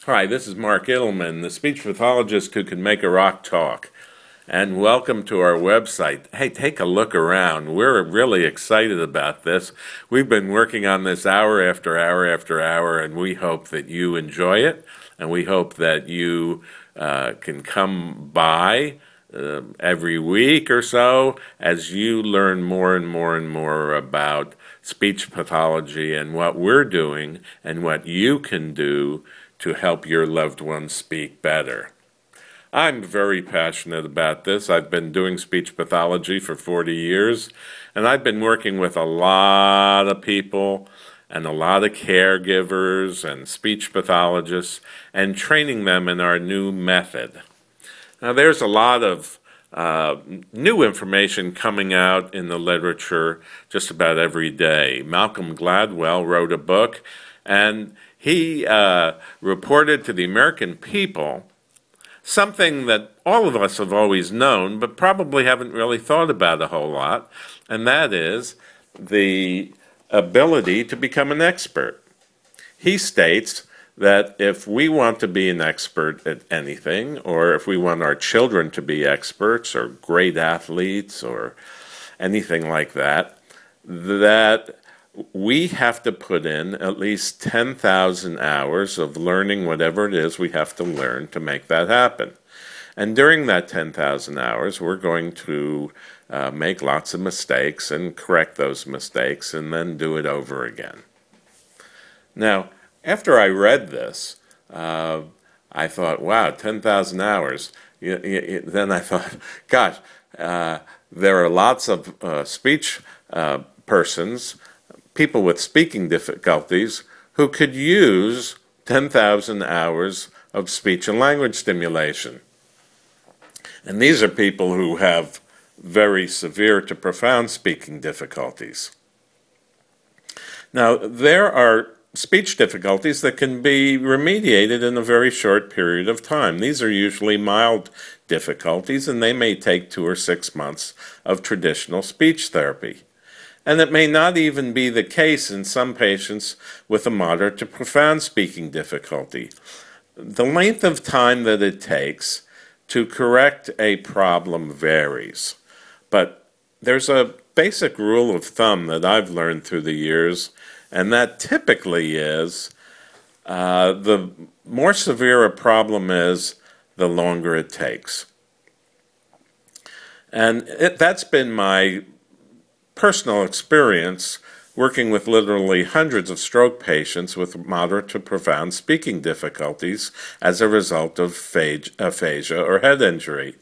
Hi, this is Mark Ittleman, the speech pathologist who can make a rock talk. And welcome to our website. Hey, take a look around. We're really excited about this. We've been working on this hour after hour after hour, and we hope that you enjoy it, and we hope that you can come by every week or so as you learn more and more and more about speech pathology and what we're doing and what you can do to help your loved ones speak better. I'm very passionate about this. I've been doing speech pathology for 40 years, and I've been working with a lot of people and a lot of caregivers and speech pathologists and training them in our new method. Now, there's a lot of new information coming out in the literature just about every day. Malcolm Gladwell wrote a book, and he reported to the American people something that all of us have always known, but probably haven't really thought about a whole lot, and that is the ability to become an expert. He states that if we want to be an expert at anything, or if we want our children to be experts or great athletes or anything like that, that we have to put in at least 10,000 hours of learning whatever it is we have to learn to make that happen. And during that 10,000 hours, we're going to make lots of mistakes and correct those mistakes and then do it over again. Now, after I read this, I thought, wow, 10,000 hours. Then I thought, gosh, there are lots of speech persons, people with speaking difficulties, who could use 10,000 hours of speech and language stimulation. And these are people who have very severe to profound speaking difficulties. Now, there are speech difficulties that can be remediated in a very short period of time. These are usually mild difficulties, and they may take 2 or 6 months of traditional speech therapy. And it may not even be the case in some patients with a moderate to profound speaking difficulty. The length of time that it takes to correct a problem varies, but there's a basic rule of thumb that I've learned through the years, and that typically is the more severe a problem is, the longer it takes. And that's been my personal experience working with literally hundreds of stroke patients with moderate to profound speaking difficulties as a result of aphasia or head injury,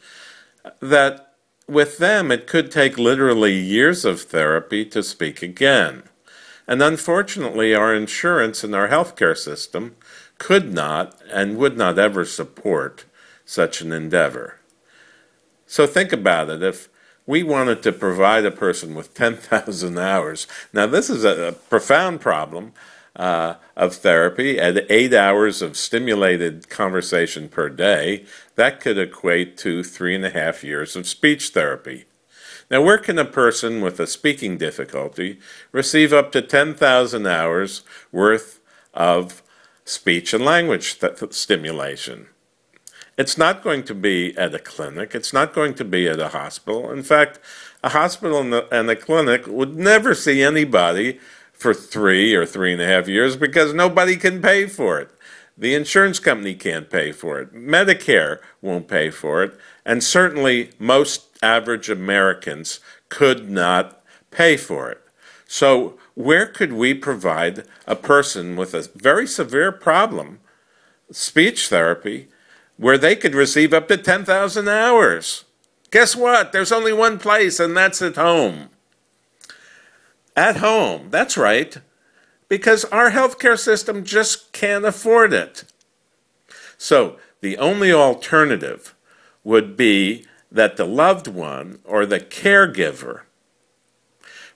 that with them it could take literally years of therapy to speak again. And unfortunately, our insurance and our healthcare system could not and would not ever support such an endeavor. So think about it. If we wanted to provide a person with 10,000 hours. Now, this is a profound problem of therapy. At 8 hours of stimulated conversation per day, that could equate to 3.5 years of speech therapy. Now, where can a person with a speaking difficulty receive up to 10,000 hours worth of speech and language stimulation? It's not going to be at a clinic. It's not going to be at a hospital. In fact, a hospital and a clinic would never see anybody for 3 or 3.5 years because nobody can pay for it. The insurance company can't pay for it. Medicare won't pay for it. And certainly most average Americans could not pay for it. So where could we provide a person with a very severe problem, speech therapy, where they could receive up to 10,000 hours? Guess what? There's only one place, and that's at home. At home, that's right, because our healthcare system just can't afford it. So the only alternative would be that the loved one or the caregiver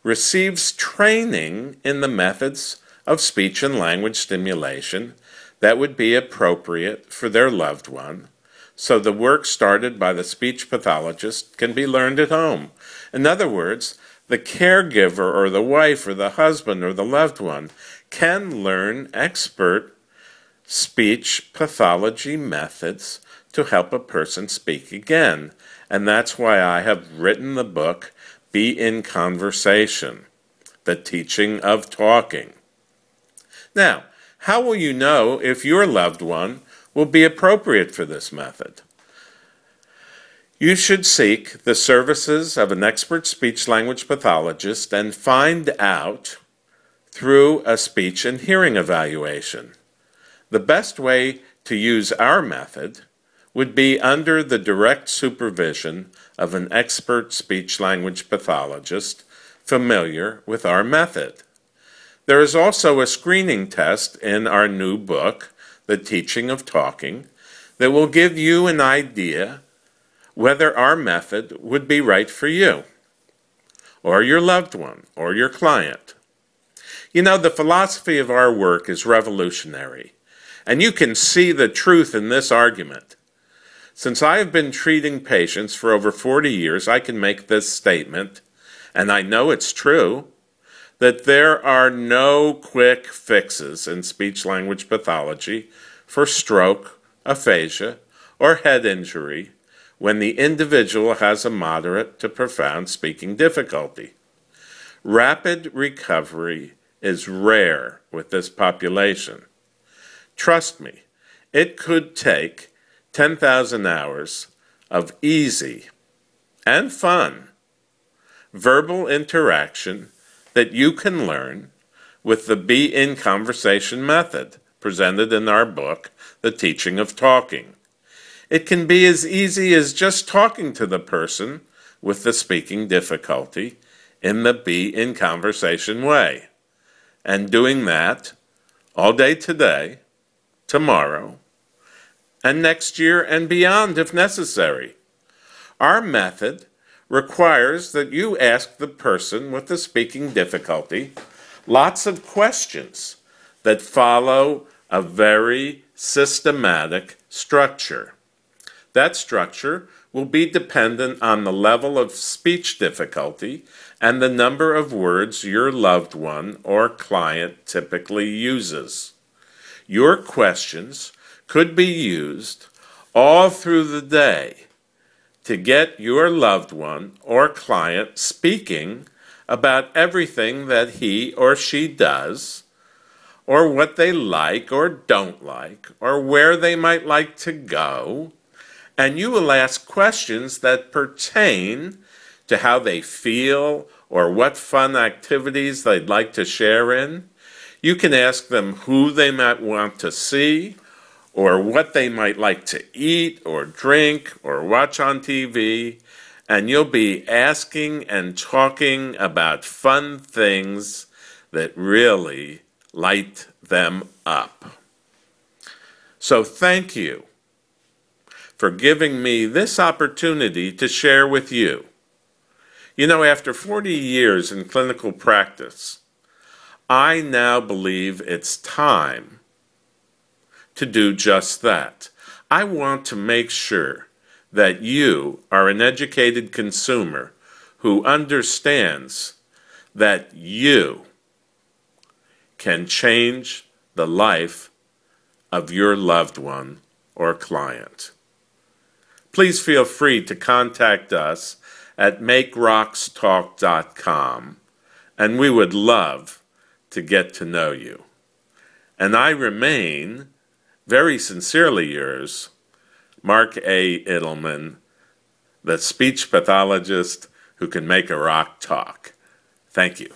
receives training in the methods of speech and language stimulation that would be appropriate for their loved one, so the work started by the speech pathologist can be learned at home. In other words, the caregiver or the wife or the husband or the loved one can learn expert speech pathology methods to help a person speak again. And that's why I have written the book, Be in Conversation, The Teaching of Talking. Now, how will you know if your loved one will be appropriate for this method? You should seek the services of an expert speech-language pathologist and find out through a speech and hearing evaluation. The best way to use our method would be under the direct supervision of an expert speech-language pathologist familiar with our method. There is also a screening test in our new book, The Teaching of Talking, that will give you an idea whether our method would be right for you, or your loved one, or your client. You know, the philosophy of our work is revolutionary, and you can see the truth in this argument. Since I have been treating patients for over 40 years, I can make this statement, and I know it's true, that there are no quick fixes in speech-language pathology for stroke, aphasia, or head injury when the individual has a moderate to profound speaking difficulty. Rapid recovery is rare with this population. Trust me, it could take 10,000 hours of easy and fun verbal interaction that you can learn with the Be in Conversation method presented in our book, The Teaching of Talking. It can be as easy as just talking to the person with the speaking difficulty in the Be in Conversation way, and doing that all day today, tomorrow, and next year and beyond if necessary. Our method requires that you ask the person with the speaking difficulty lots of questions that follow a very systematic structure. That structure will be dependent on the level of speech difficulty and the number of words your loved one or client typically uses. Your questions could be used all through the day to get your loved one or client speaking about everything that he or she does, or what they like or don't like, or where they might like to go, and you will ask questions that pertain to how they feel or what fun activities they'd like to share in. You can ask them who they might want to see, or what they might like to eat or drink or watch on TV, and you'll be asking and talking about fun things that really light them up. So thank you for giving me this opportunity to share with you. You know, after 40 years in clinical practice, I now believe it's time to do just that. I want to make sure that you are an educated consumer who understands that you can change the life of your loved one or client. Please feel free to contact us at makerockstalk.com, and we would love to get to know you. And I remain very sincerely yours, Mark A. Ittleman, the speech pathologist who can make a rock talk. Thank you.